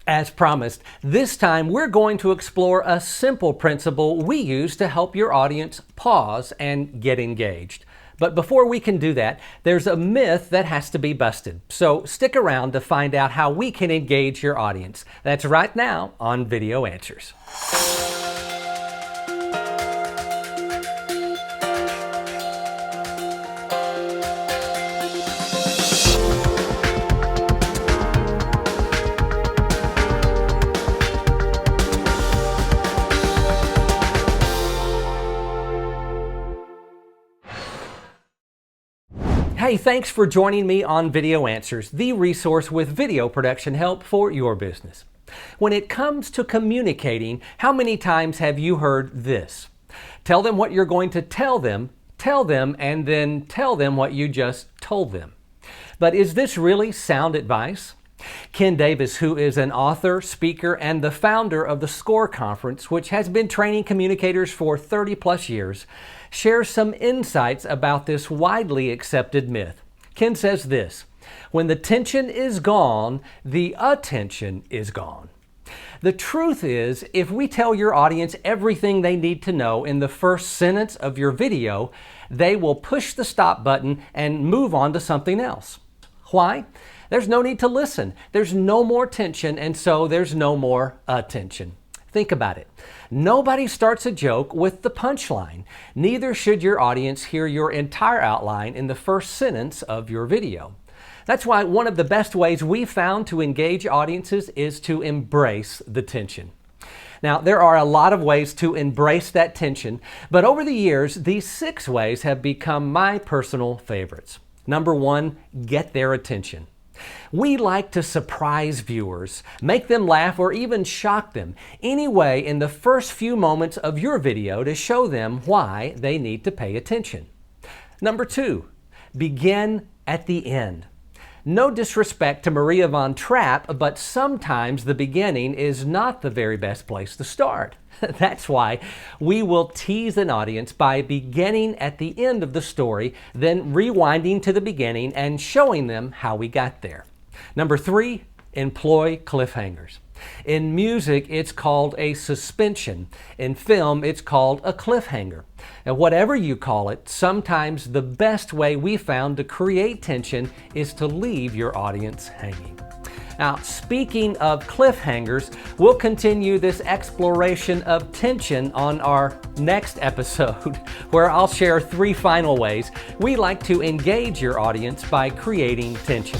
As promised, this time we're going to explore a simple principle we use to help your audience pause and get engaged. But before we can do that, there's a myth that has to be busted. So stick around to find out how we can engage your audience. That's right now on Video Answers. Hey, thanks for joining me on Video Answers, the resource with video production help for your business. When it comes to communicating, how many times have you heard this? Tell them what you're going to tell them, and then tell them what you just told them. But is this really sound advice? Ken Davis, who is an author, speaker, and the founder of the SCORE Conference, which has been training communicators for 30 plus years, shares some insights about this widely accepted myth. Ken says this: when the tension is gone, the attention is gone. The truth is, if we tell your audience everything they need to know in the first sentence of your video, they will push the stop button and move on to something else. Why? There's no need to listen. There's no more tension, and so there's no more attention. Think about it. Nobody starts a joke with the punchline. Neither should your audience hear your entire outline in the first sentence of your video. That's why one of the best ways we've found to engage audiences is to embrace the tension. Now, there are a lot of ways to embrace that tension, but over the years, these 6 ways have become my personal favorites. Number 1, get their attention. We like to surprise viewers, make them laugh, or even shock them anyway in the first few moments of your video to show them why they need to pay attention. Number 2, begin at the end. No disrespect to Maria von Trapp, but sometimes the beginning is not the very best place to start. That's why we will tease an audience by beginning at the end of the story, then rewinding to the beginning and showing them how we got there. Number 3, employ cliffhangers. In music, it's called a suspension. In film, it's called a cliffhanger. Now, whatever you call it, sometimes the best way we found to create tension is to leave your audience hanging. Now, speaking of cliffhangers, we'll continue this exploration of tension on our next episode, where I'll share 3 final ways we like to engage your audience by creating tension.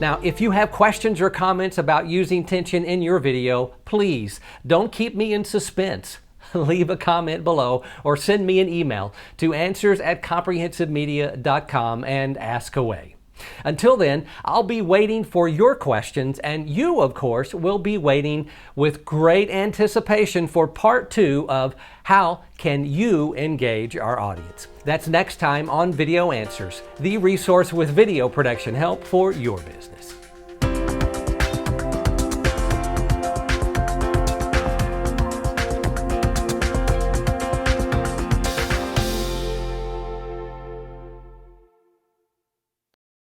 Now, if you have questions or comments about using tension in your video, please don't keep me in suspense. Leave a comment below or send me an email to answers@comprehensivemedia.com and ask away. Until then, I'll be waiting for your questions, and you, of course, will be waiting with great anticipation for part 2 of How Can You Engage Our Audience? That's next time on Video Answers, the resource with video production help for your business.